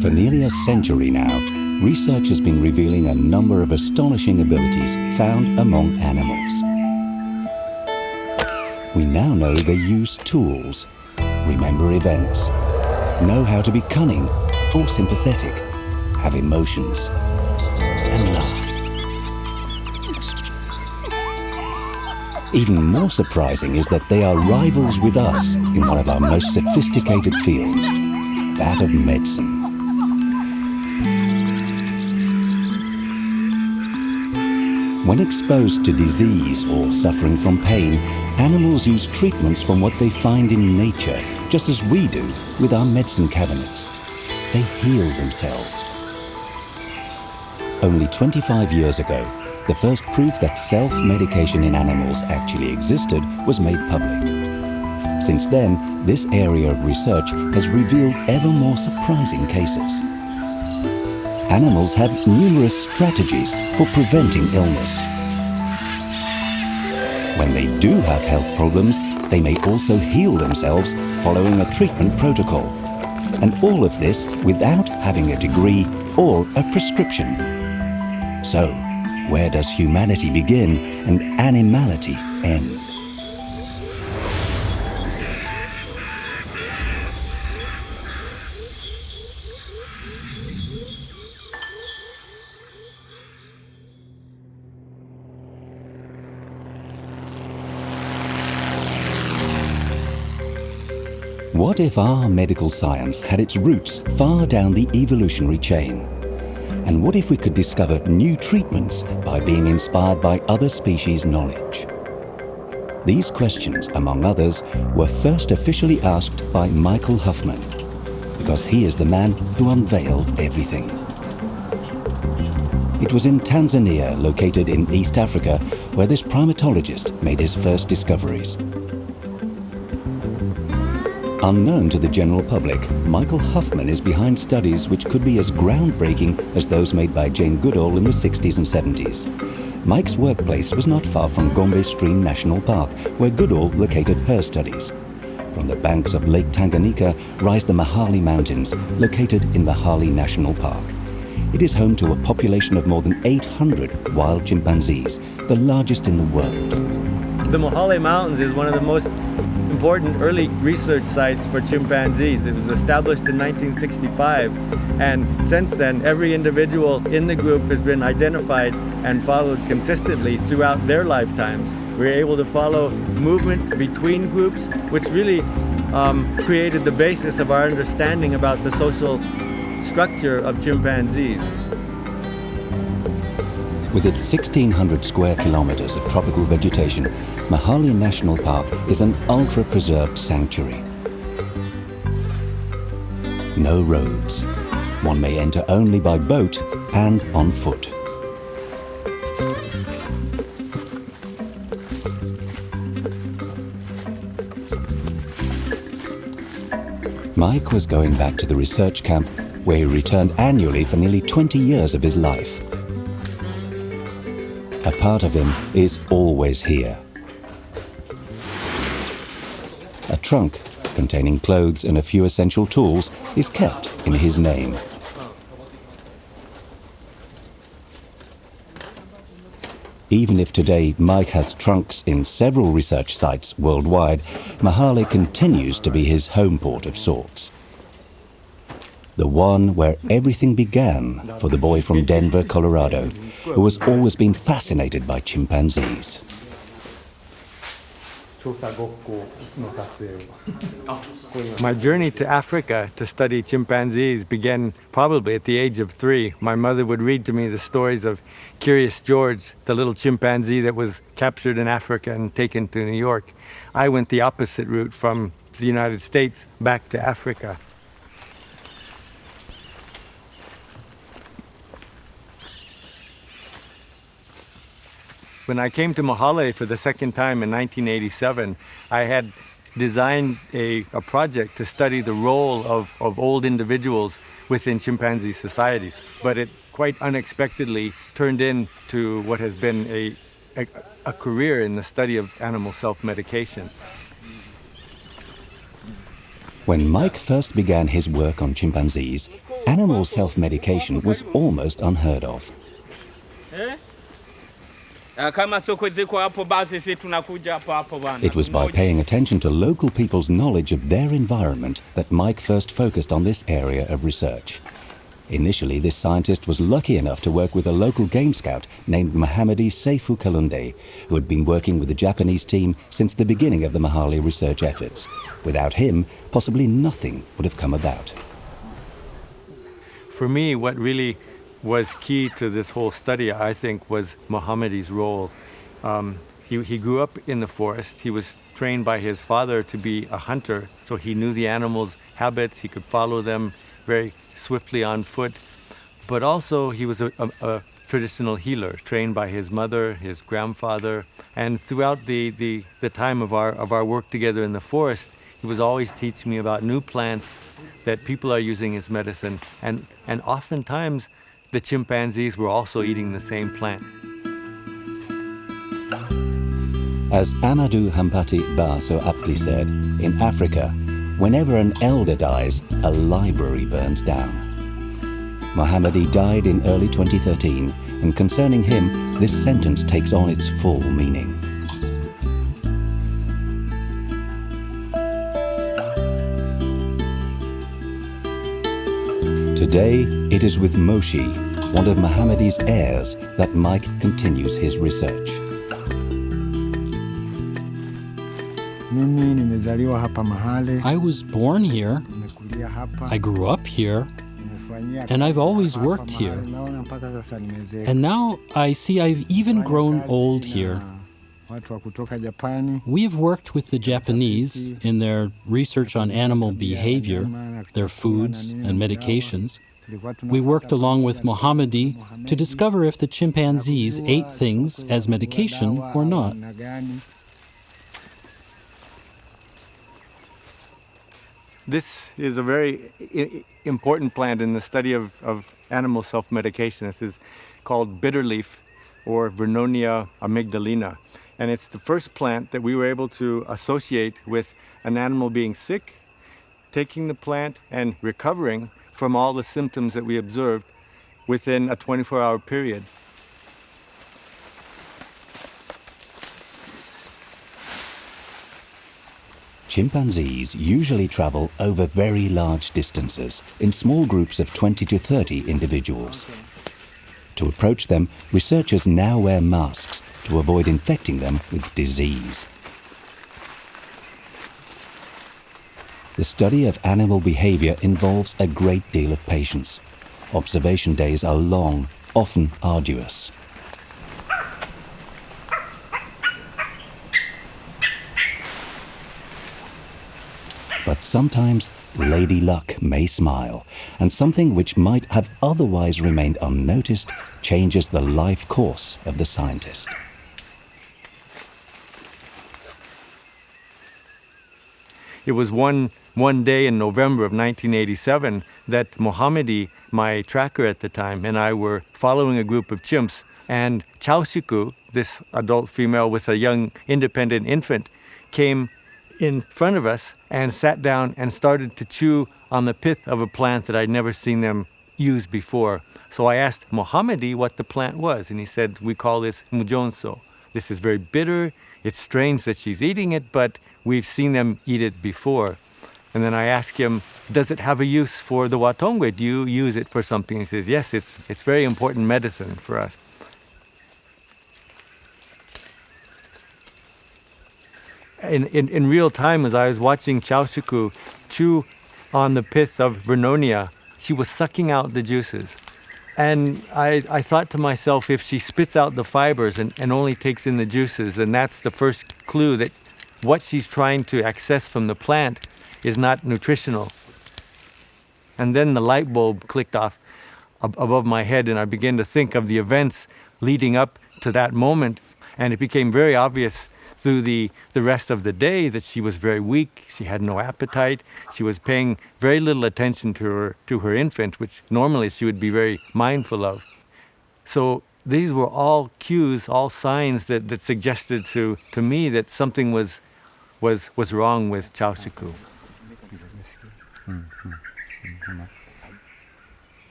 For nearly a century now, research has been revealing a number of astonishing abilities found among animals. We now know they use tools, remember events, know how to be cunning or sympathetic, have emotions, and laugh. Even more surprising is that they are rivals with us in one of our most sophisticated fields, that of medicine. When exposed to disease or suffering from pain, animals use treatments from what they find in nature, just as we do with our medicine cabinets. They heal themselves. Only 25 years ago, the first proof that self-medication in animals actually existed was made public. Since then, this area of research has revealed ever more surprising cases. Animals have numerous strategies for preventing illness. When they do have health problems, they may also heal themselves following a treatment protocol. And all of this without having a degree or a prescription. So, where does humanity begin and animality end? What if our medical science had its roots far down the evolutionary chain? And what if we could discover new treatments by being inspired by other species' knowledge? These questions, among others, were first officially asked by Michael Huffman, because he is the man who unveiled everything. It was in Tanzania, located in East Africa, where this primatologist made his first discoveries. Unknown to the general public, Michael Huffman is behind studies which could be as groundbreaking as those made by Jane Goodall in the 60s and 70s. Mike's workplace was not far from Gombe Stream National Park, where Goodall located her studies. From the banks of Lake Tanganyika rise the Mahale Mountains, located in the Hali National Park. It is home to a population of more than 800 wild chimpanzees, the largest in the world. The Mahale Mountains is one of the most important early research sites for chimpanzees. It was established in 1965, and since then every individual in the group has been identified and followed consistently throughout their lifetimes. We were able to follow movement between groups, which really created the basis of our understanding about the social structure of chimpanzees. With its 1,600 square kilometers of tropical vegetation, Mahale National Park is an ultra-preserved sanctuary. No roads. One may enter only by boat and on foot. Mike was going back to the research camp where he returned annually for nearly 20 years of his life. A part of him is always here. A trunk containing clothes and a few essential tools is kept in his name. Even if today Mike has trunks in several research sites worldwide, Mahale continues to be his home port of sorts. The one where everything began for the boy from Denver, Colorado, who has always been fascinated by chimpanzees. My journey to Africa to study chimpanzees began probably at the age of 3. My mother would read to me the stories of Curious George, the little chimpanzee that was captured in Africa and taken to New York. I went the opposite route from the United States back to Africa. When I came to Mahale for the second time in 1987, I had designed a project to study the role of old individuals within chimpanzee societies. But it quite unexpectedly turned into what has been a career in the study of animal self-medication. When Mike first began his work on chimpanzees, animal self-medication was almost unheard of. It was by paying attention to local people's knowledge of their environment that Mike first focused on this area of research. Initially, this scientist was lucky enough to work with a local game scout named Mohammadi Seifu Kalunde, who had been working with the Japanese team since the beginning of the Mahale research efforts. Without him, possibly nothing would have come about. For me, what really was key to this whole study, I think, was Mohammadi's role. He grew up in the forest. He was trained by his father to be a hunter, so he knew the animals' habits. He could follow them very swiftly on foot. But also, he was a traditional healer, trained by his mother, his grandfather. And throughout the time of our work together in the forest, he was always teaching me about new plants that people are using as medicine. And oftentimes, the chimpanzees were also eating the same plant. As Amadou Hampati Ba so aptly said, in Africa, whenever an elder dies, a library burns down. Mohammadi died in early 2013, and concerning him, this sentence takes on its full meaning. Today, it is with Moshi, one of Mohammadi's heirs, that Mike continues his research. I was born here, I grew up here, and I've always worked here. And now I see I've even grown old here. We have worked with the Japanese in their research on animal behavior, their foods and medications. We worked along with Mohammadi to discover if the chimpanzees ate things as medication or not. This is a very important plant in the study of animal self-medication. This is called bitterleaf, or Vernonia amygdalina. And it's the first plant that we were able to associate with an animal being sick, taking the plant and recovering from all the symptoms that we observed within a 24-hour period. Chimpanzees usually travel over very large distances in small groups of 20 to 30 individuals. To approach them, researchers now wear masks to avoid infecting them with disease. The study of animal behavior involves a great deal of patience. Observation days are long, often arduous. But sometimes Lady Luck may smile, and something which might have otherwise remained unnoticed changes the life course of the scientist. It was one day in November of 1987 that Mohammadi, my tracker at the time, and I were following a group of chimps, and Chaushiku, this adult female with a young independent infant, came in front of us and sat down and started to chew on the pith of a plant that I'd never seen them use before. So I asked Mohammadi what the plant was, and he said, we call this mujonso. This is very bitter. It's strange that she's eating it, but we've seen them eat it before. And then I asked him, does it have a use for the Watongwe? Do you use it for something? He says, yes, it's very important medicine for us. In real time, as I was watching Chaushiku chew on the pith of Vernonia, she was sucking out the juices. And I thought to myself, if she spits out the fibers and only takes in the juices, then that's the first clue that what she's trying to access from the plant is not nutritional. And then the light bulb clicked off above my head, and I began to think of the events leading up to that moment. And it became very obvious through the rest of the day that she was very weak, she had no appetite, she was paying very little attention to her infant, which normally she would be very mindful of. So these were all cues, all signs that suggested to me that something was wrong with Chaushiku.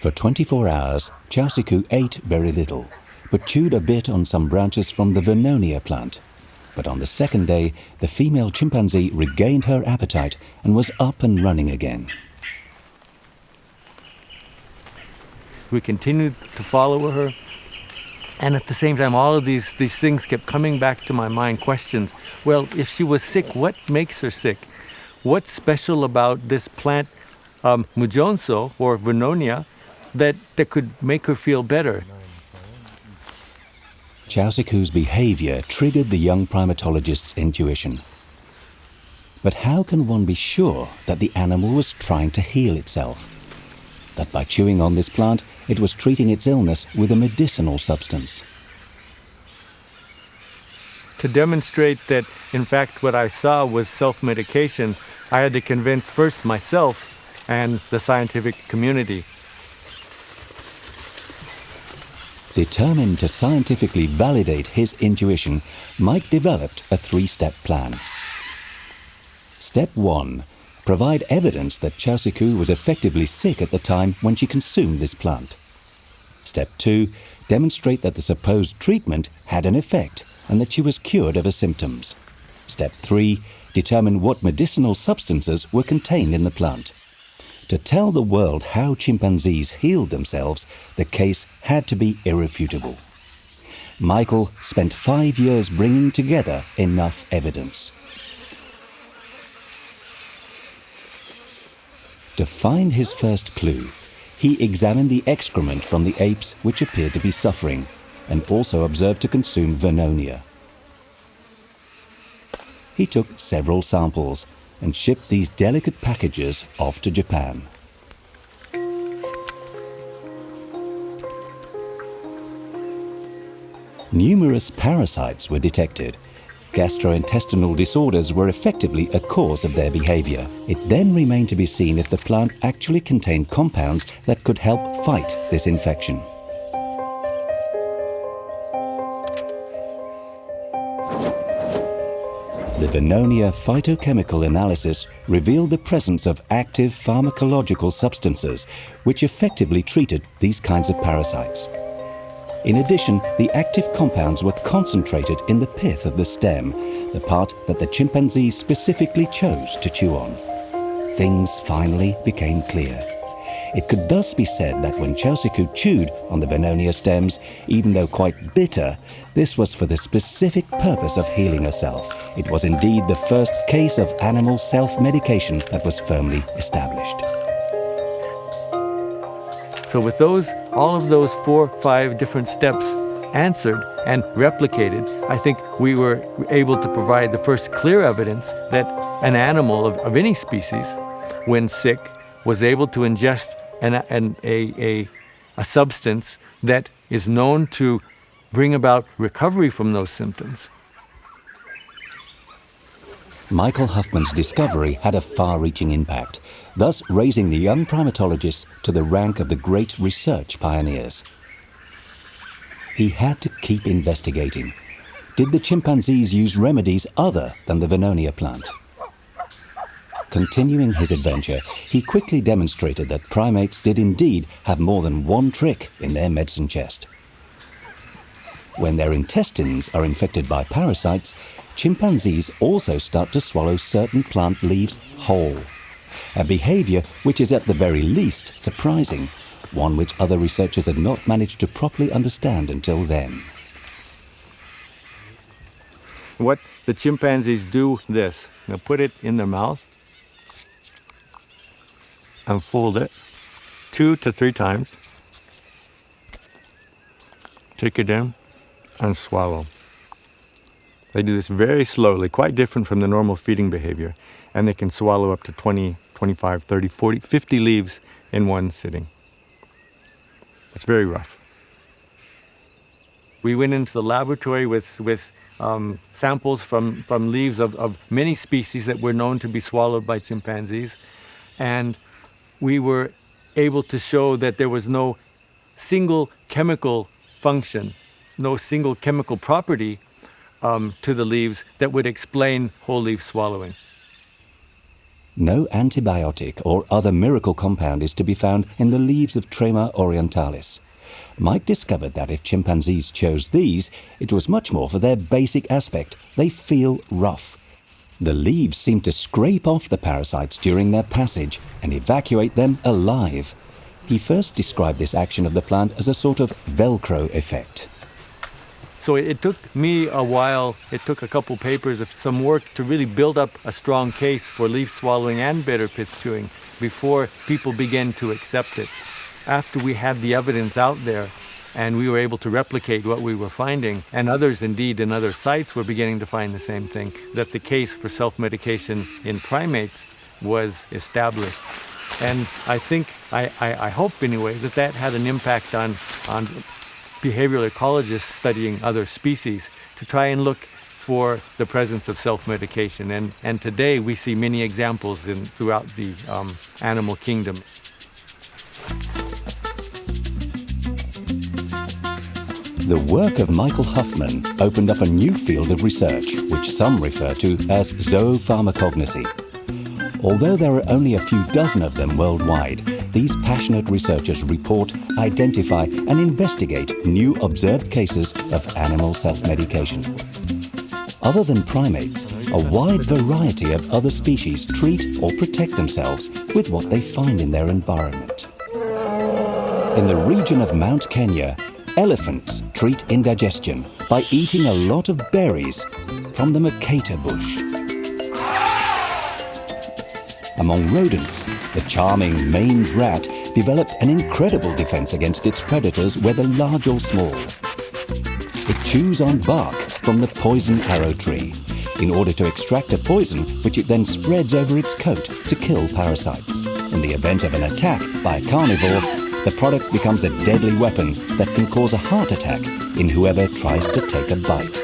For 24 hours, Chausiku ate very little, but chewed a bit on some branches from the Vernonia plant. But on the second day, the female chimpanzee regained her appetite and was up and running again. We continued to follow her, and at the same time, all of these things kept coming back to my mind, questions. Well, if she was sick, what makes her sick? What's special about this plant, Mujonso, or Vernonia, that could make her feel better? Chausiku's behavior triggered the young primatologist's intuition. But how can one be sure that the animal was trying to heal itself? That by chewing on this plant, it was treating its illness with a medicinal substance? To demonstrate that, in fact, what I saw was self-medication, I had to convince first myself and the scientific community. Determined to scientifically validate his intuition, Mike developed a 3-step plan. Step 1. Provide evidence that Chausiku was effectively sick at the time when she consumed this plant. Step 2. Demonstrate that the supposed treatment had an effect and that she was cured of her symptoms. Step 3. Determine what medicinal substances were contained in the plant. To tell the world how chimpanzees healed themselves, the case had to be irrefutable. Michael spent 5 years bringing together enough evidence. To find his first clue, he examined the excrement from the apes which appeared to be suffering, and also observed to consume Vernonia. He took several samples and shipped these delicate packages off to Japan. Numerous parasites were detected. Gastrointestinal disorders were effectively a cause of their behavior. It then remained to be seen if the plant actually contained compounds that could help fight this infection. The Vernonia phytochemical analysis revealed the presence of active pharmacological substances which effectively treated these kinds of parasites. In addition, the active compounds were concentrated in the pith of the stem, the part that the chimpanzees specifically chose to chew on. Things finally became clear. It could thus be said that when Chausiku chewed on the Vernonia stems, even though quite bitter, this was for the specific purpose of healing herself. It was indeed the first case of animal self-medication that was firmly established. So with all of those 4 or 5 different steps answered and replicated, I think we were able to provide the first clear evidence that an animal of any species, when sick, was able to ingest a substance that is known to bring about recovery from those symptoms. Michael Huffman's discovery had a far-reaching impact, thus raising the young primatologist to the rank of the great research pioneers. He had to keep investigating. Did the chimpanzees use remedies other than the Vernonia plant? Continuing his adventure, he quickly demonstrated that primates did indeed have more than one trick in their medicine chest. When their intestines are infected by parasites, chimpanzees also start to swallow certain plant leaves whole, a behavior which is at the very least surprising, one which other researchers had not managed to properly understand until then. What the chimpanzees do this, they'll put it in their mouth, and fold it 2 to 3 times, take it in, and swallow. They do this very slowly, quite different from the normal feeding behavior, and they can swallow up to 20, 25, 30, 40, 50 leaves in one sitting. It's very rough. We went into the laboratory with samples from leaves of many species that were known to be swallowed by chimpanzees, and we were able to show that there was no single chemical function, no single chemical property to the leaves that would explain whole leaf swallowing. No antibiotic or other miracle compound is to be found in the leaves of Trema orientalis. Mike discovered that if chimpanzees chose these, it was much more for their basic aspect. They feel rough. The leaves seem to scrape off the parasites during their passage and evacuate them alive. He first described this action of the plant as a sort of Velcro effect. So it took me a while, it took a couple papers of some work to really build up a strong case for leaf swallowing and bitter pith chewing before people began to accept it. After we had the evidence out there and we were able to replicate what we were finding, and others indeed in other sites were beginning to find the same thing, that the case for self-medication in primates was established. And I think, I hope anyway, that had an impact on behavioral ecologists studying other species to try and look for the presence of self-medication. And today we see many examples throughout the animal kingdom. The work of Michael Huffman opened up a new field of research, which some refer to as zoopharmacognosy. Although there are only a few dozen of them worldwide, these passionate researchers report, identify, and investigate new observed cases of animal self-medication. Other than primates, a wide variety of other species treat or protect themselves with what they find in their environment. In the region of Mount Kenya, elephants treat indigestion by eating a lot of berries from the makata bush. Among rodents, the charming mange rat developed an incredible defense against its predators, whether large or small. It chews on bark from the poison arrow tree in order to extract a poison which it then spreads over its coat to kill parasites. In the event of an attack by a carnivore, the product becomes a deadly weapon that can cause a heart attack in whoever tries to take a bite.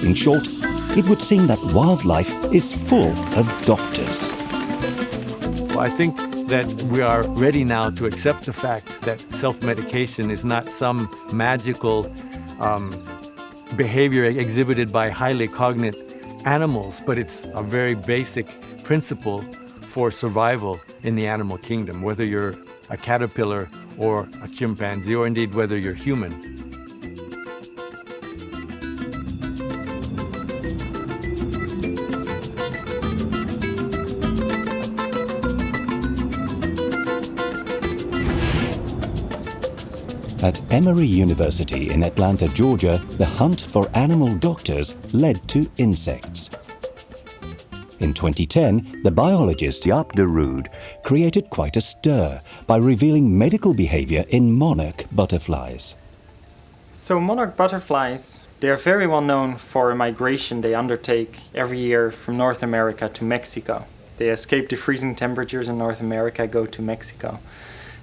In short, it would seem that wildlife is full of doctors. Well, I think that we are ready now to accept the fact that self-medication is not some magical behavior exhibited by highly cognate animals, but it's a very basic principle for survival in the animal kingdom, whether you're a caterpillar or a chimpanzee, or indeed whether you're human. At Emory University in Atlanta, Georgia, the hunt for animal doctors led to insects. In 2010, the biologist Jaap de Rood created quite a stir by revealing medical behavior in monarch butterflies. So monarch butterflies, they are very well known for a migration they undertake every year from North America to Mexico. They escape the freezing temperatures in North America, go to Mexico.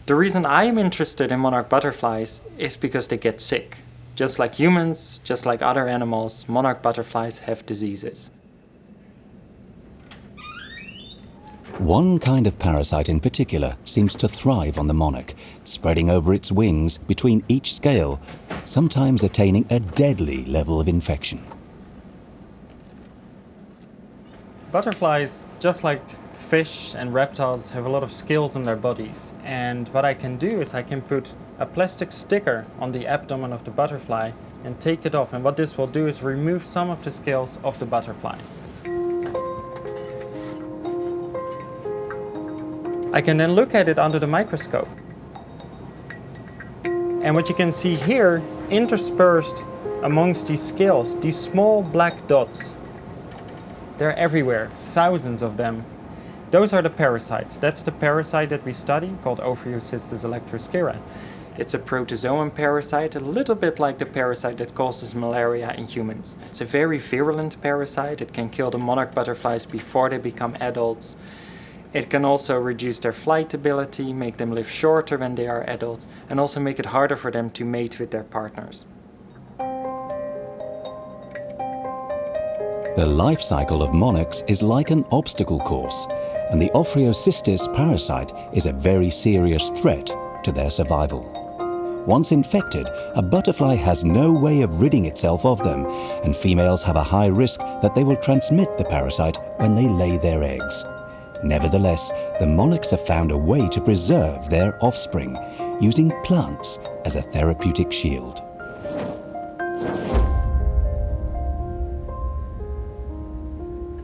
The reason I am interested in monarch butterflies is because they get sick. Just like humans, just like other animals, monarch butterflies have diseases. One kind of parasite in particular seems to thrive on the monarch, spreading over its wings between each scale, sometimes attaining a deadly level of infection. Butterflies, just like fish and reptiles, have a lot of scales in their bodies. And what I can do is I can put a plastic sticker on the abdomen of the butterfly and take it off. And what this will do is remove some of the scales of the butterfly. I can then look at it under the microscope. And what you can see here, interspersed amongst these scales, these small black dots, they're everywhere, thousands of them. Those are the parasites. That's the parasite that we study, called Ophiocystis electroscira. It's a protozoan parasite, a little bit like the parasite that causes malaria in humans. It's a very virulent parasite. It can kill the monarch butterflies before they become adults. It can also reduce their flight ability, make them live shorter when they are adults, and also make it harder for them to mate with their partners. The life cycle of monarchs is like an obstacle course, and the Ophiocystis parasite is a very serious threat to their survival. Once infected, a butterfly has no way of ridding itself of them, and females have a high risk that they will transmit the parasite when they lay their eggs. Nevertheless, the monarchs have found a way to preserve their offspring, using plants as a therapeutic shield.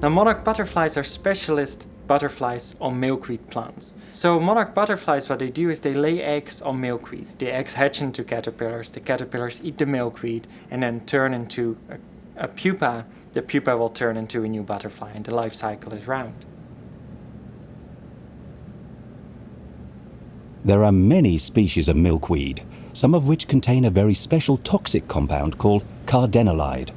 Now, monarch butterflies are specialist butterflies on milkweed plants. So monarch butterflies, what they do is they lay eggs on milkweed. The eggs hatch into caterpillars, the caterpillars eat the milkweed and then turn into a pupa. The pupa will turn into a new butterfly and the life cycle is round. There are many species of milkweed, some of which contain a very special toxic compound called cardenolide.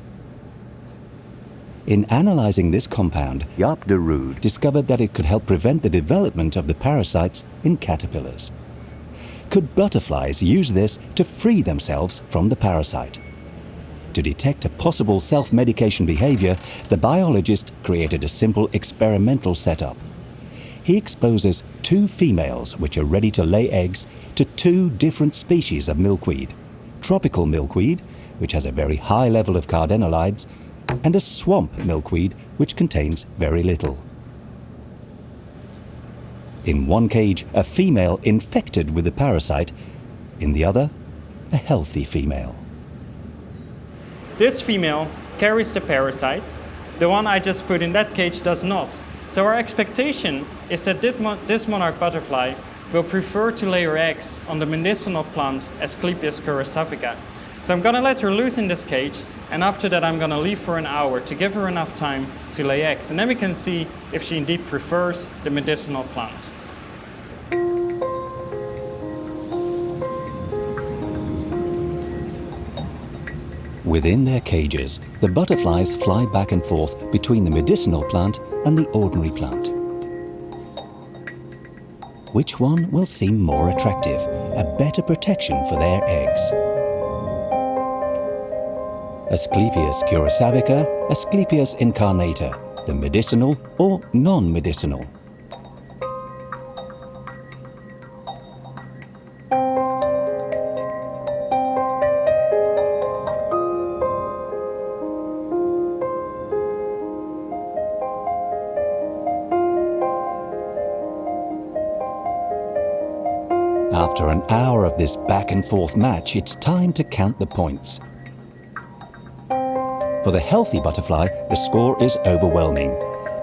In analysing this compound, Jaap de Roodt discovered that it could help prevent the development of the parasites in caterpillars. Could butterflies use this to free themselves from the parasite? To detect a possible self-medication behaviour, the biologist created a simple experimental setup. He exposes 2 females which are ready to lay eggs to 2 different species of milkweed: tropical milkweed, which has a very high level of cardenolides, and a swamp milkweed which contains very little. In one cage, a female infected with the parasite, in the other, a healthy female. This female carries the parasites. The one I just put in that cage does not. So our expectation is that this monarch butterfly will prefer to lay her eggs on the medicinal plant Asclepias curassavica. So I'm gonna let her loose in this cage, and after that I'm gonna leave for an hour to give her enough time to lay eggs. And then we can see if she indeed prefers the medicinal plant. Within their cages, the butterflies fly back and forth between the medicinal plant and the ordinary plant. Which one will seem more attractive, a better protection for their eggs? Asclepias curassavica, Asclepias incarnata, the medicinal or non-medicinal? After an hour of this back and forth match, it's time to count the points. For the healthy butterfly, the score is overwhelming.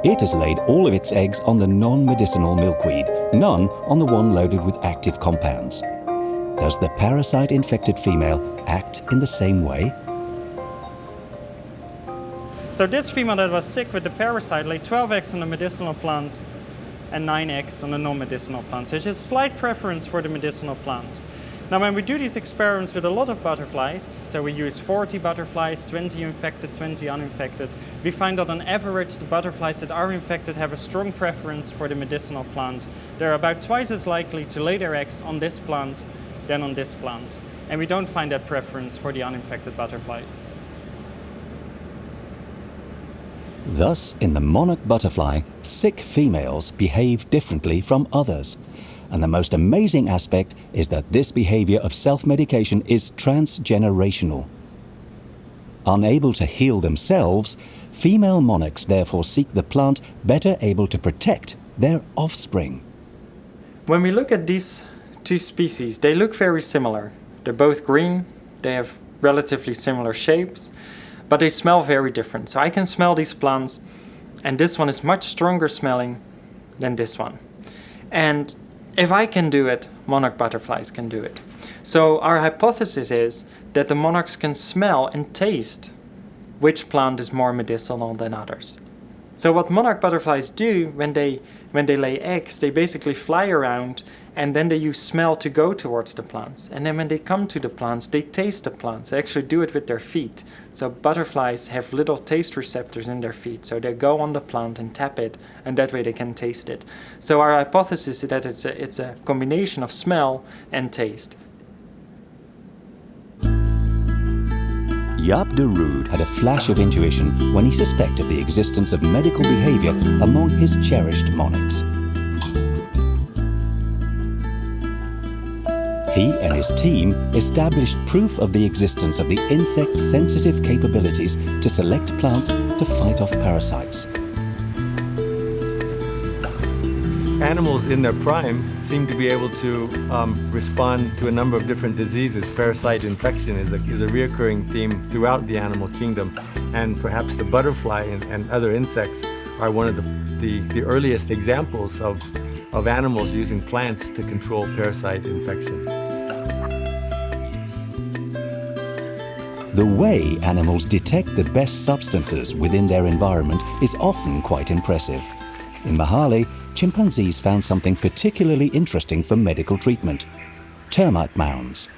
It has laid all of its eggs on the non-medicinal milkweed, none on the one loaded with active compounds. Does the parasite-infected female act in the same way? So this female that was sick with the parasite laid 12 eggs on the medicinal plant and 9 eggs on the non-medicinal plant. So she has a slight preference for the medicinal plant. Now when we do these experiments with a lot of butterflies, so we use 40 butterflies, 20 infected, 20 uninfected, we find that on average the butterflies that are infected have a strong preference for the medicinal plant. They're about twice as likely to lay their eggs on this plant than on this plant. And we don't find that preference for the uninfected butterflies. Thus, in the monarch butterfly, sick females behave differently from others. And the most amazing aspect is that this behavior of self-medication is transgenerational. Unable to heal themselves, female monarchs therefore seek the plant better able to protect their offspring. When we look at these 2 species, they look very similar. They're both green, they have relatively similar shapes, but they smell very different. So I can smell these plants, and this one is much stronger smelling than this one. And if I can do it, monarch butterflies can do it. So our hypothesis is that the monarchs can smell and taste which plant is more medicinal than others. So what monarch butterflies do when they lay eggs, they basically fly around and then they use smell to go towards the plants. And then when they come to the plants, they taste the plants. They actually do it with their feet. So butterflies have little taste receptors in their feet. So they go on the plant and tap it, and that way they can taste it. So our hypothesis is that it's a combination of smell and taste. Jaap de Roodt had a flash of intuition when he suspected the existence of medical behavior among his cherished monarchs. He and his team established proof of the existence of the insect's sensitive capabilities to select plants to fight off parasites. Animals in their prime seem to be able to respond to a number of different diseases. Parasite infection is a reoccurring theme throughout the animal kingdom, and perhaps the butterfly and other insects are one of the earliest examples of animals using plants to control parasite infection. The way animals detect the best substances within their environment is often quite impressive. In Mahale, chimpanzees found something particularly interesting for medical treatment: termite mounds.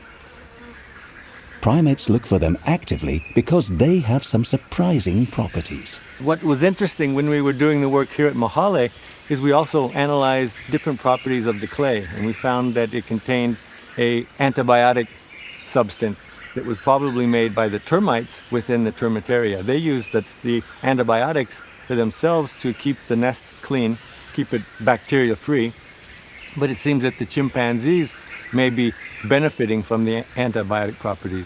Primates look for them actively because they have some surprising properties. What was interesting when we were doing the work here at Mahale is we also analyzed different properties of the clay, and we found that it contained an antibiotic substance that was probably made by the termites within the termitaria. They used the antibiotics for themselves to keep the nest clean, keep it bacteria free, but it seems that the chimpanzees may be benefiting from the antibiotic properties.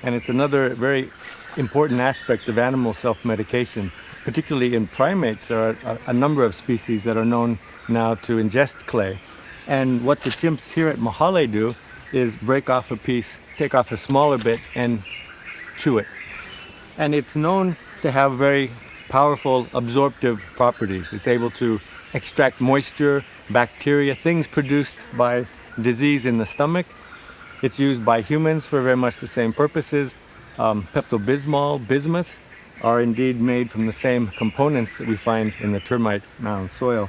And it's another very important aspect of animal self-medication. Particularly in primates, there are a number of species that are known now to ingest clay. And what the chimps here at Mahale do is break off a piece, take off a smaller bit, and chew it. And it's known to have very powerful absorptive properties. It's able to extract moisture, bacteria, things produced by disease in the stomach. It's used by humans for very much the same purposes. Pepto-Bismol, bismuth are indeed made from the same components that we find in the termite mound soil.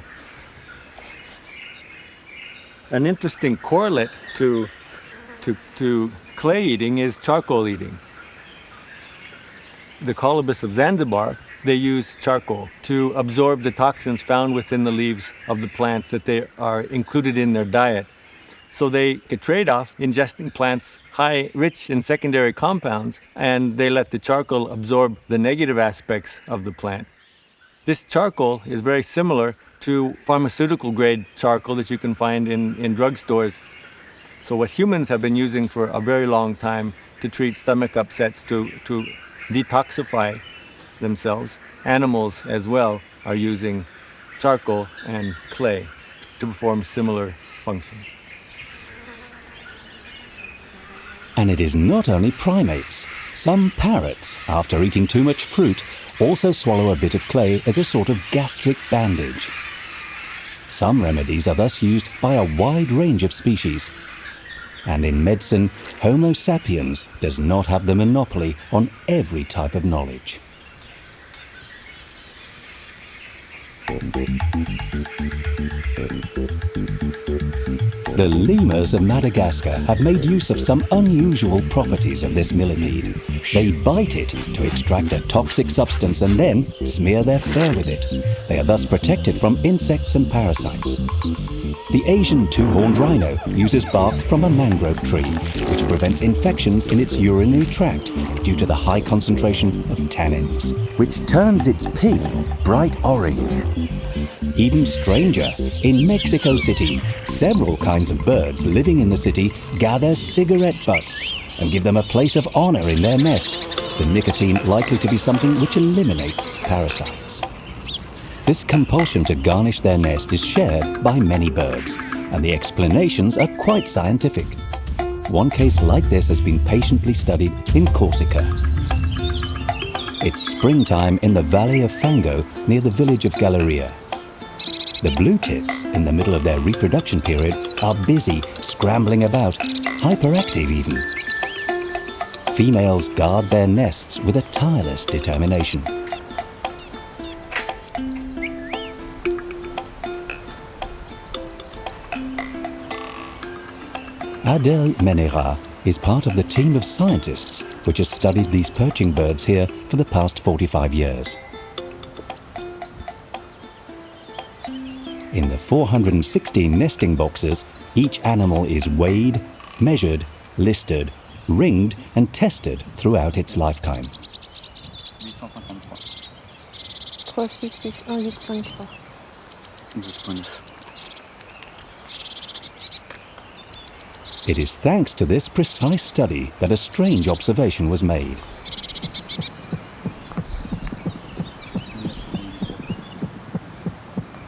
An interesting correlate to clay eating is charcoal eating. The colobus of Zanzibar, they use charcoal to absorb the toxins found within the leaves of the plants that they are included in their diet. So they trade off ingesting plants rich in secondary compounds, and they let the charcoal absorb the negative aspects of the plant. This charcoal is very similar to pharmaceutical grade charcoal that you can find in drugstores. So what humans have been using for a very long time to treat stomach upsets, to detoxify themselves, animals as well are using charcoal and clay to perform similar functions. And it is not only primates. Some parrots, after eating too much fruit, also swallow a bit of clay as a sort of gastric bandage. Some remedies are thus used by a wide range of species. And in medicine, Homo sapiens does not have the monopoly on every type of knowledge. The lemurs of Madagascar have made use of some unusual properties of this millipede. They bite it to extract a toxic substance and then smear their fur with it. They are thus protected from insects and parasites. The Asian two-horned rhino uses bark from a mangrove tree, which prevents infections in its urinary tract due to the high concentration of tannins, which turns its pee bright orange. Even stranger, in Mexico City, several kinds of birds living in the city gather cigarette butts and give them a place of honor in their nest, the nicotine likely to be something which eliminates parasites. This compulsion to garnish their nest is shared by many birds, and the explanations are quite scientific. One case like this has been patiently studied in Corsica. It's springtime in the valley of Fango near the village of Galleria. The blue tits, in the middle of their reproduction period, are busy, scrambling about, hyperactive even. Females guard their nests with a tireless determination. Adèle Menera is part of the team of scientists which has studied these perching birds here for the past 45 years. In the 416 nesting boxes, each animal is weighed, measured, listed, ringed and tested throughout its lifetime. 3661853. It is thanks to this precise study that a strange observation was made.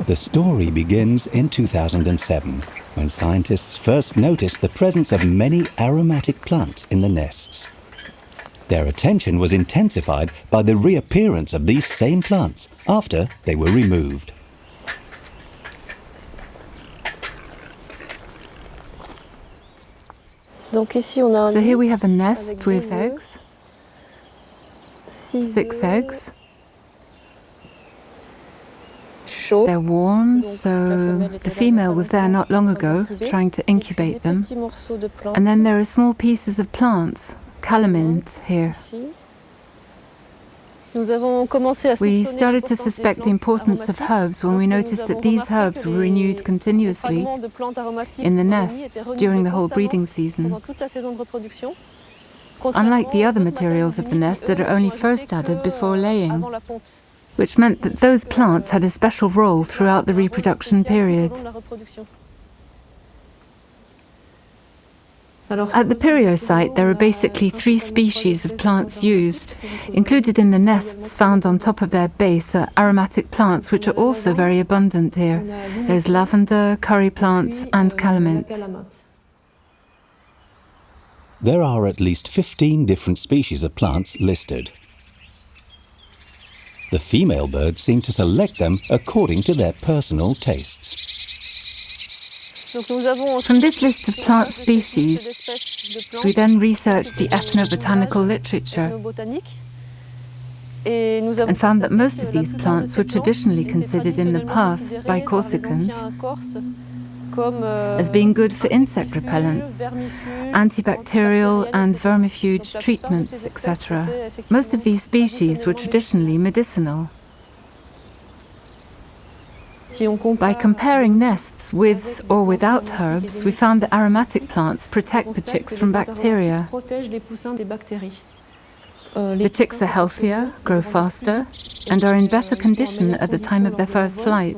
The story begins in 2007, when scientists first noticed the presence of many aromatic plants in the nests. Their attention was intensified by the reappearance of these same plants after they were removed. So here we have a nest with eggs, 6 eggs. They're warm, so the female was there not long ago, trying to incubate them. And then there are small pieces of plants, calamines here. We started to suspect the importance of herbs when we noticed that these herbs were renewed continuously in the nests during the whole breeding season, unlike the other materials of the nest that are only first added before laying, which meant that those plants had a special role throughout the reproduction period. At the Pirio site, there are basically 3 species of plants used. Included in the nests found on top of their base are aromatic plants, which are also very abundant here. There's lavender, curry plant, and calamint. There are at least 15 different species of plants listed. The female birds seem to select them according to their personal tastes. From this list of plant species, we then researched the ethnobotanical literature and found that most of these plants were traditionally considered in the past by Corsicans as being good for insect repellents, antibacterial and vermifuge treatments, etc. Most of these species were traditionally medicinal. By comparing nests with or without herbs, we found that aromatic plants protect the chicks from bacteria. The chicks are healthier, grow faster, and are in better condition at the time of their first flight,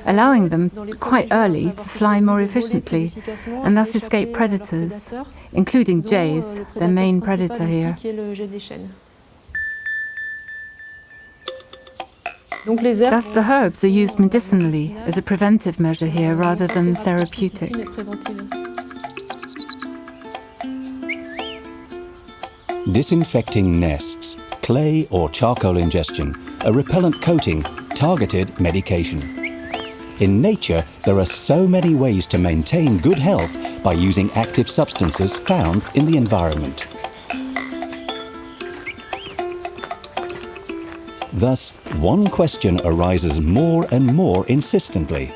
allowing them quite early to fly more efficiently and thus escape predators, including jays, their main predator here. Thus the herbs are used medicinally as a preventive measure here rather than therapeutic. Disinfecting nests, clay or charcoal ingestion, a repellent coating, targeted medication. In nature, there are so many ways to maintain good health by using active substances found in the environment. Thus, one question arises more and more insistently.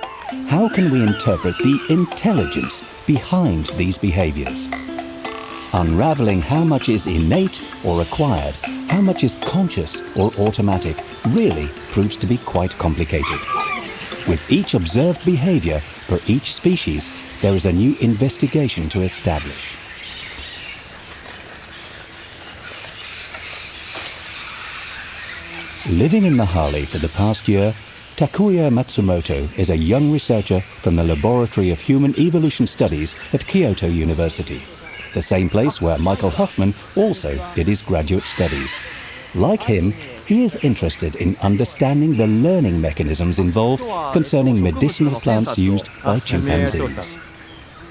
How can we interpret the intelligence behind these behaviours? Unravelling how much is innate or acquired, how much is conscious or automatic, really proves to be quite complicated. With each observed behaviour for each species, there is a new investigation to establish. Living in Mahale for the past year, Takuya Matsumoto is a young researcher from the Laboratory of Human Evolution Studies at Kyoto University, the same place where Michael Huffman also did his graduate studies. Like him, he is interested in understanding the learning mechanisms involved concerning medicinal plants used by chimpanzees.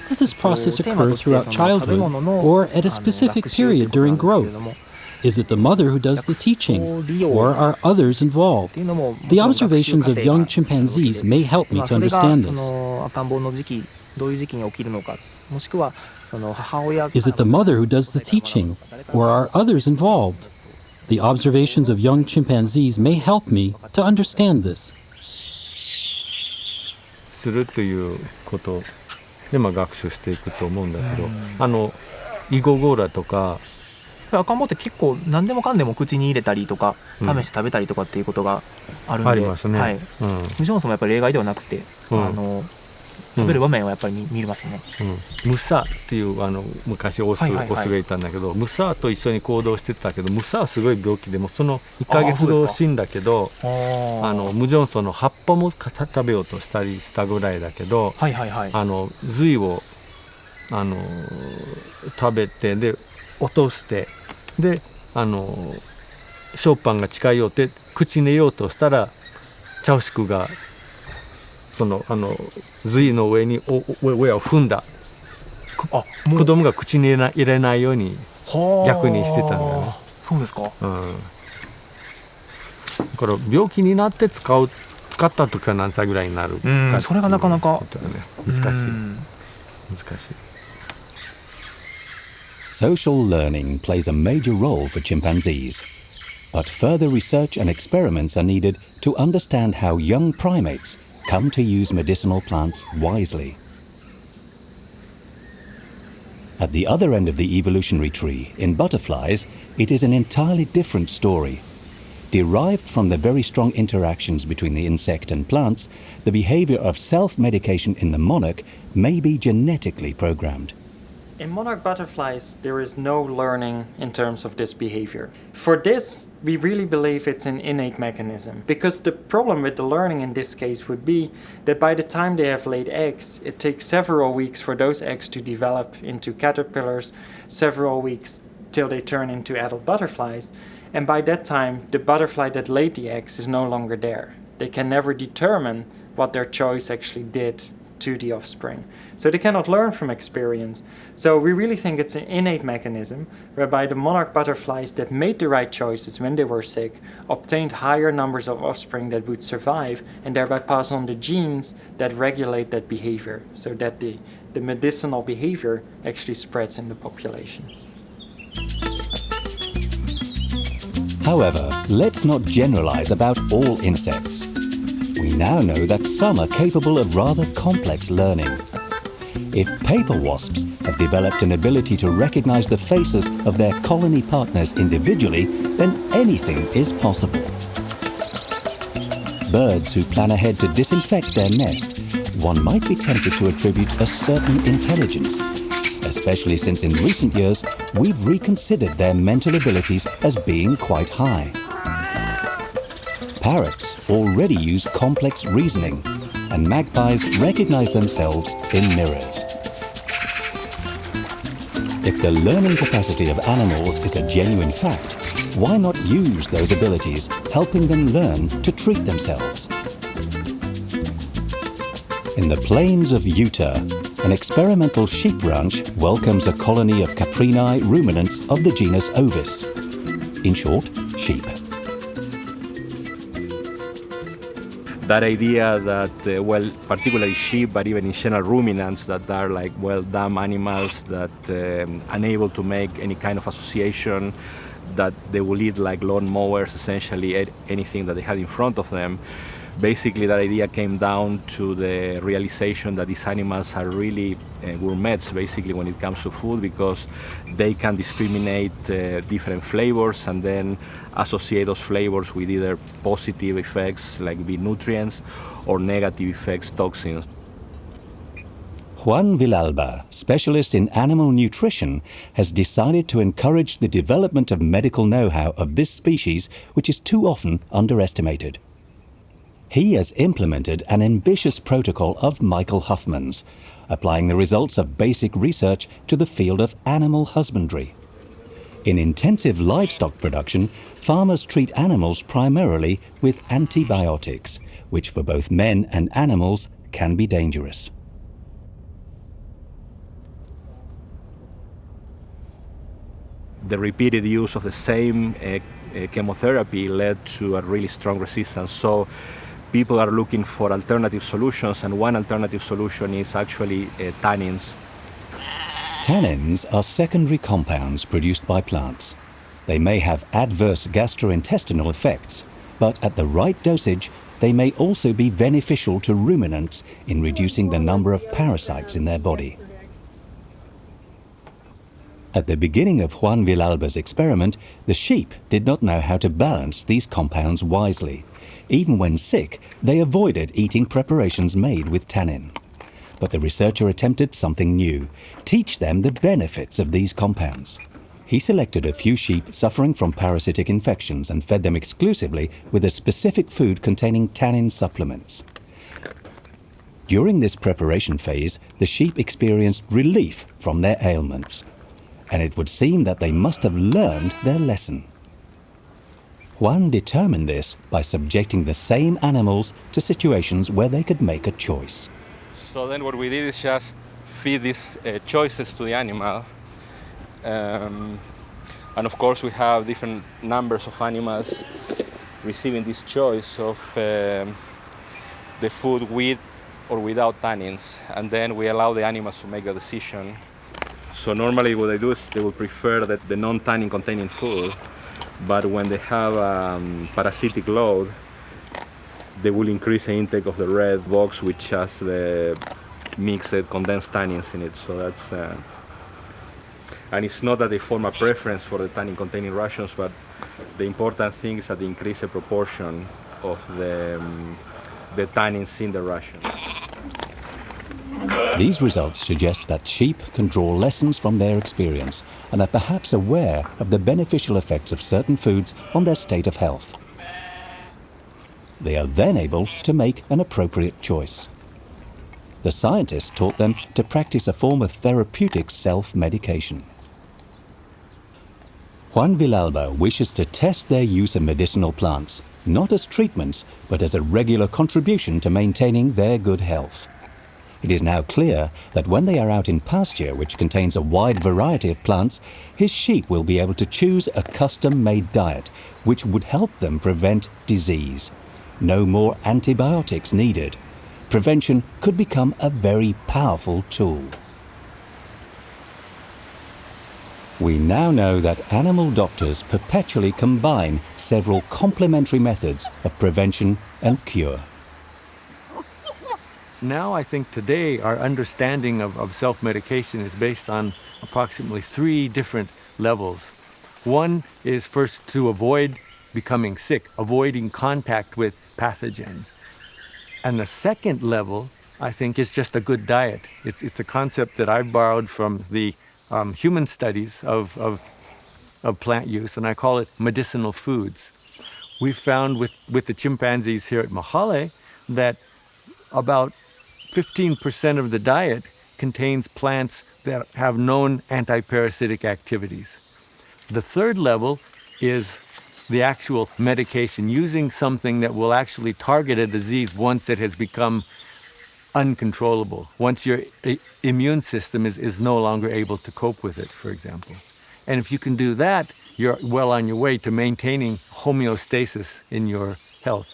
Does this process occur throughout childhood or at a specific period during growth? Is it the mother who does the teaching, or are others involved? The observations of young chimpanzees may help me to understand this. Is it the mother who does the teaching, or are others involved? The observations of young chimpanzees may help me to understand this. するということで学習していくと思うんだけど、囲碁ゴーラとか。赤ん坊って結構何でもかんでも口に入れたりとか、試して食べたりとかっていうことがあるんで、ありますね。はい。ムジョンソンもやっぱり例外ではなくて、食べる場面はやっぱり見れますね。ムサっていう昔オスがいたんだけど、ムサと一緒に行動してたけど、ムサはすごい病気でもその1ヶ月後死んだけど、ムジョンソンの葉っぱも食べようとしたりしたぐらいだけど、髄を食べてで落としてでショーパンが近寄って口に入れようとしたらチャオシクが髄の上を踏んだ。子供が口に入れないように逆にしてたんだよね。そうですか。だから病気になって使った時は何歳ぐらいになるか。それがなかなか難しい。Social learning plays a major role for chimpanzees, but further research and experiments are needed to understand how young primates come to use medicinal plants wisely. At the other end of the evolutionary tree, in butterflies, it is an entirely different story. Derived from the very strong interactions between the insect and plants, the behavior of self-medication in the monarch may be genetically programmed. In monarch butterflies, there is no learning in terms of this behavior. For this, we really believe it's an innate mechanism, because the problem with the learning in this case would be that by the time they have laid eggs, it takes several weeks for those eggs to develop into caterpillars, several weeks till they turn into adult butterflies, and by that time, the butterfly that laid the eggs is no longer there. They can never determine what their choice actually did to the offspring. So they cannot learn from experience. So we really think it's an innate mechanism whereby the monarch butterflies that made the right choices when they were sick obtained higher numbers of offspring that would survive and thereby pass on the genes that regulate that behavior, so that the medicinal behavior actually spreads in the population. However, let's not generalize about all insects. We now know that some are capable of rather complex learning. If paper wasps have developed an ability to recognize the faces of their colony partners individually, then anything is possible. Birds who plan ahead to disinfect their nest, one might be tempted to attribute a certain intelligence, especially since in recent years we've reconsidered their mental abilities as being quite high. Parrots already use complex reasoning, and magpies recognize themselves in mirrors. If the learning capacity of animals is a genuine fact, why not use those abilities, helping them learn to treat themselves? In the plains of Utah, an experimental sheep ranch welcomes a colony of Caprini ruminants of the genus Ovis. In short, sheep. That idea that, particularly sheep, but even in general ruminants that are like, dumb animals that unable to make any kind of association, that they will eat like lawn mowers, essentially anything that they had in front of them. Basically, that idea came down to the realization that these animals are really gourmets, basically, when it comes to food, because they can discriminate different flavors and then associate those flavors with either positive effects, like be nutrients, or negative effects, toxins. Juan Villalba, specialist in animal nutrition, has decided to encourage the development of medical know-how of this species, which is too often underestimated. He has implemented an ambitious protocol of Michael Huffman's, applying the results of basic research to the field of animal husbandry. In intensive livestock production, farmers treat animals primarily with antibiotics, which for both men and animals can be dangerous. The repeated use of the same chemotherapy led to a really strong resistance. So people are looking for alternative solutions, and one alternative solution is actually tannins. Tannins are secondary compounds produced by plants. They may have adverse gastrointestinal effects, but at the right dosage, they may also be beneficial to ruminants in reducing the number of parasites in their body. At the beginning of Juan Villalba's experiment, the sheep did not know how to balance these compounds wisely. Even when sick, they avoided eating preparations made with tannin. But the researcher attempted something new, teach them the benefits of these compounds. He selected a few sheep suffering from parasitic infections and fed them exclusively with a specific food containing tannin supplements. During this preparation phase, the sheep experienced relief from their ailments, and it would seem that they must have learned their lesson. Juan determined this by subjecting the same animals to situations where they could make a choice. So then what we did is just feed these choices to the animal. And of course we have different numbers of animals receiving this choice of the food with or without tannins, and then we allow the animals to make a decision. So normally what they do is they will prefer the non-tannin containing food, but when they have parasitic load, they will increase the intake of the red box, which has the mixed condensed tannins in it. So that's and it's not that they form a preference for the tannin containing rations, but the important thing is that they increase the proportion of the tannins in the ration. These results suggest that sheep can draw lessons from their experience and are perhaps aware of the beneficial effects of certain foods on their state of health. They are then able to make an appropriate choice. The scientists taught them to practice a form of therapeutic self-medication. Juan Villalba wishes to test their use of medicinal plants, not as treatments, but as a regular contribution to maintaining their good health. It is now clear that when they are out in pasture, which contains a wide variety of plants, his sheep will be able to choose a custom-made diet which would help them prevent disease. No more antibiotics needed. Prevention could become a very powerful tool. We now know that animal doctors perpetually combine several complementary methods of prevention and cure. Now I think today our understanding of self-medication is based on approximately 3 different levels. One is first to avoid becoming sick, avoiding contact with pathogens. And the second level, I think, is just a good diet. It's a concept that I've borrowed from the human studies of plant use, and I call it medicinal foods. We found with the chimpanzees here at Mahale that about 15% of the diet contains plants that have known antiparasitic activities. The third level is the actual medication, using something that will actually target a disease once it has become uncontrollable, once your immune system is no longer able to cope with it, for example. And if you can do that, you're well on your way to maintaining homeostasis in your health.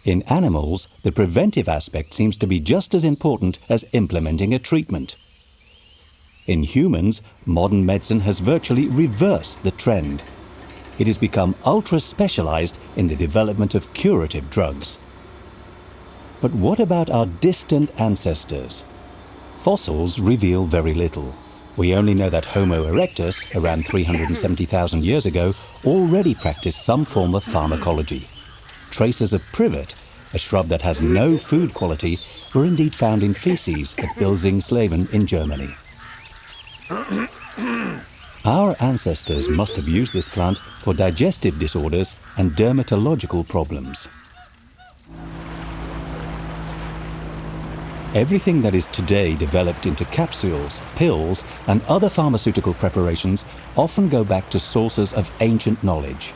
In animals, the preventive aspect seems to be just as important as implementing a treatment. In humans, modern medicine has virtually reversed the trend. It has become ultra-specialized in the development of curative drugs. But what about our distant ancestors? Fossils reveal very little. We only know that Homo erectus, around 370,000 years ago, already practiced some form of pharmacology. Traces of privet, a shrub that has no food quality, were indeed found in feces at Bilzingsleben in Germany. Our ancestors must have used this plant for digestive disorders and dermatological problems. Everything that is today developed into capsules, pills, and other pharmaceutical preparations often go back to sources of ancient knowledge.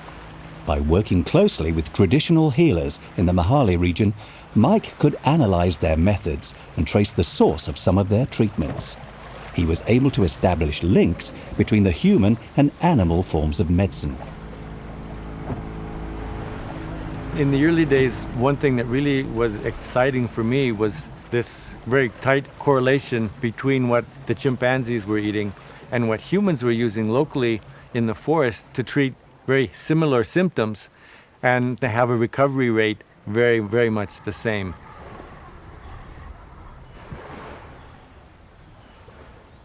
By working closely with traditional healers in the Mahale region, Mike could analyze their methods and trace the source of some of their treatments. He was able to establish links between the human and animal forms of medicine. In the early days, one thing that really was exciting for me was this very tight correlation between what the chimpanzees were eating and what humans were using locally in the forest to treat very similar symptoms, and to have a recovery rate very, very much the same.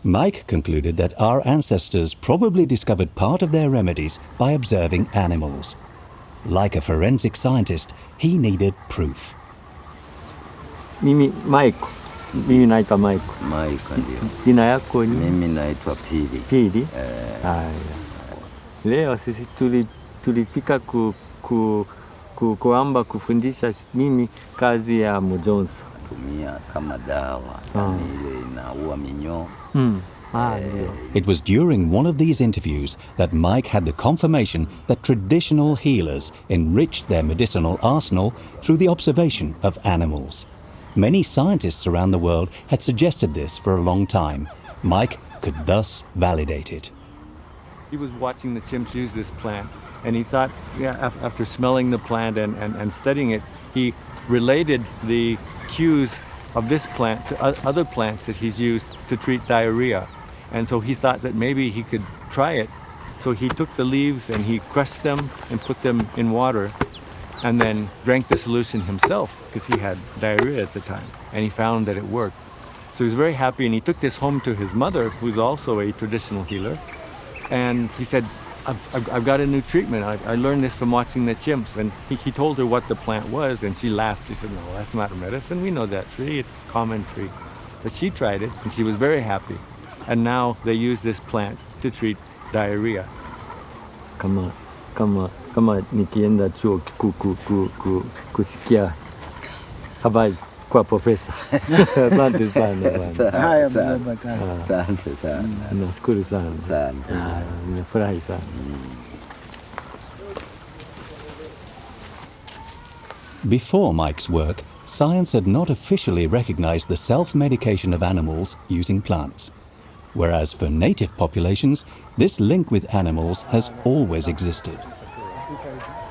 Mike concluded that our ancestors probably discovered part of their remedies by observing animals. Like a forensic scientist, he needed proof. Mimi naitwa Mike. Mike ndio. Jina yako ni? Mimi naitwa Pili. Pili? Haya. Leo sisi tulifika kuamba kufundisha mimi kazi ya mjonzo. Tumia kama dawa, yani ile inaua minyoo. It was during one of these interviews that Mike had the confirmation that traditional healers enriched their medicinal arsenal through the observation of animals. Many scientists around the world had suggested this for a long time. Mike could thus validate it. He was watching the chimps use this plant, and he thought, after smelling the plant and studying it, he related the cues of this plant to other plants that he's used to treat diarrhea. And so he thought that maybe he could try it. So he took the leaves and he crushed them and put them in water and then drank the solution himself because he had diarrhea at the time, and he found that it worked. So he was very happy, and he took this home to his mother, who's also a traditional healer, and he said, I've got a new treatment. I learned this from watching the chimps. And he told her what the plant was, and she laughed. She said, no, that's not a medicine. We know that tree. It's a common tree. But she tried it, and she was very happy. And now they use this plant to treat diarrhea. Come on, Nikienda chuo kusikia habari kwa profesa. Asante sana. Nashukuru sana. Nimefurahi sana. Before Mike's work, science had not officially recognized the self-medication of animals using plants. Whereas for native populations, this link with animals has always existed.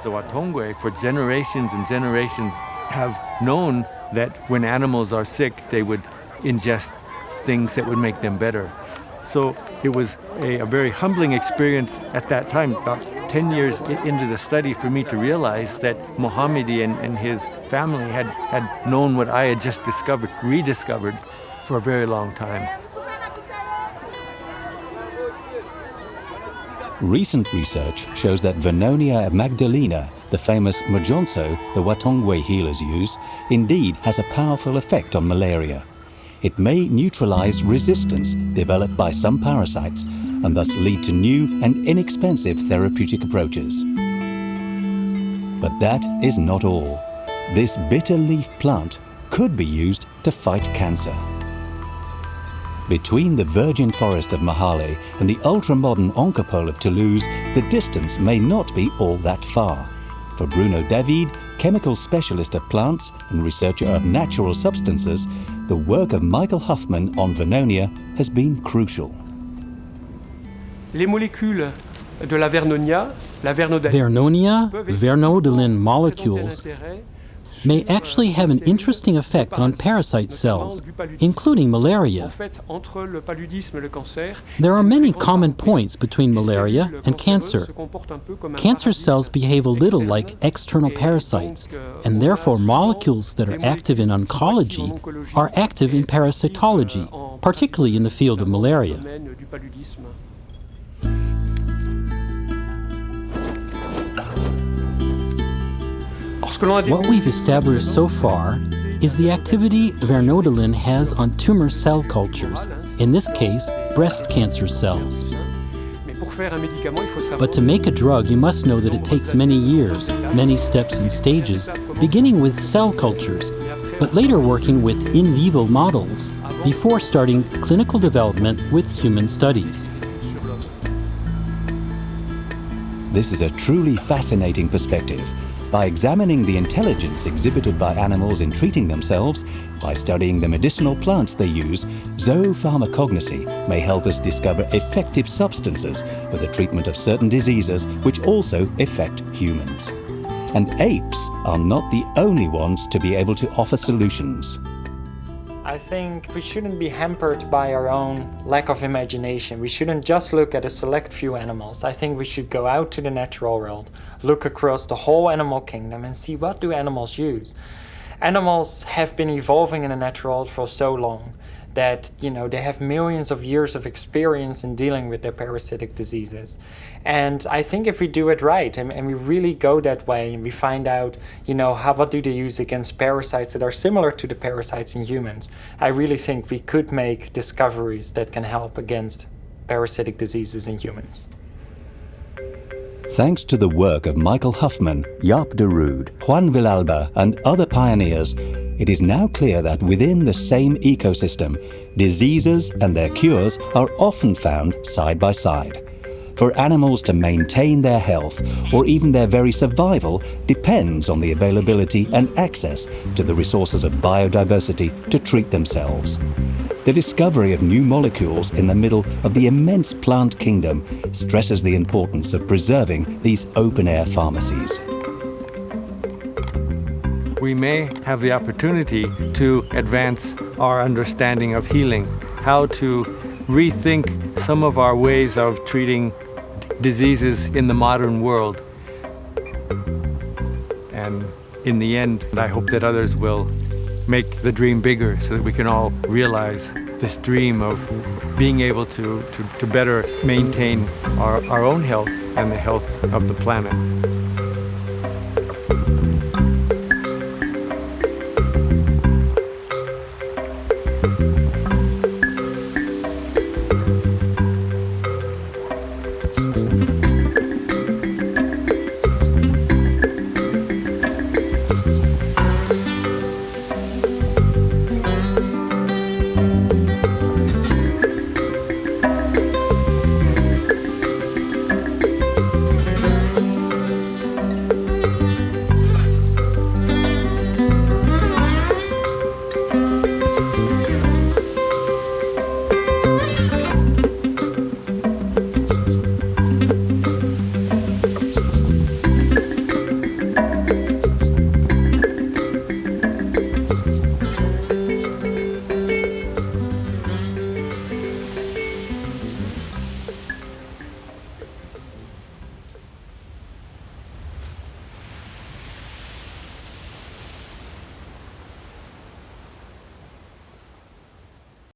The Watongwe, for generations and generations, have known that when animals are sick, they would ingest things that would make them better. So it was a very humbling experience at that time, about 10 years into the study, for me to realize that Mohammadi and his family had known what I had just rediscovered for a very long time. Recent research shows that Vernonia magdalena, the famous Majonso the Watongwe healers use, indeed has a powerful effect on malaria. It may neutralize resistance developed by some parasites and thus lead to new and inexpensive therapeutic approaches. But that is not all. This bitter leaf plant could be used to fight cancer. Between the virgin forest of Mahale and the ultra-modern Oncopole of Toulouse, the distance may not be all that far. For Bruno David, chemical specialist of plants and researcher of natural substances, the work of Michael Huffman on Vernonia has been crucial. Les molécules de la Vernonia, Vernodilin molecules may actually have an interesting effect on parasite cells, including malaria. There are many common points between malaria and cancer. Cancer cells behave a little like external parasites, and therefore molecules that are active in oncology are active in parasitology, particularly in the field of malaria. What we've established so far is the activity Vernodilin has on tumor cell cultures, in this case, breast cancer cells. But to make a drug, you must know that it takes many years, many steps and stages, beginning with cell cultures, but later working with in vivo models, before starting clinical development with human studies. This is a truly fascinating perspective. By examining the intelligence exhibited by animals in treating themselves, by studying the medicinal plants they use, zoopharmacognosy may help us discover effective substances for the treatment of certain diseases which also affect humans. And apes are not the only ones to be able to offer solutions. I think we shouldn't be hampered by our own lack of imagination. We shouldn't just look at a select few animals. I think we should go out to the natural world, look across the whole animal kingdom and see what do animals use. Animals have been evolving in the natural world for so long that, they have millions of years of experience in dealing with their parasitic diseases. And I think if we do it right and we really go that way and we find out, what do they use against parasites that are similar to the parasites in humans, I really think we could make discoveries that can help against parasitic diseases in humans. Thanks to the work of Michael Huffman, Jaap de Rood, Juan Villalba and other pioneers, it is now clear that within the same ecosystem, diseases and their cures are often found side by side. For animals to maintain their health or even their very survival depends on the availability and access to the resources of biodiversity to treat themselves. The discovery of new molecules in the middle of the immense plant kingdom stresses the importance of preserving these open-air pharmacies. We may have the opportunity to advance our understanding of healing, how to rethink some of our ways of treating diseases in the modern world. And in the end, I hope that others will make the dream bigger so that we can all realize this dream of being able to better maintain our own health and the health of the planet.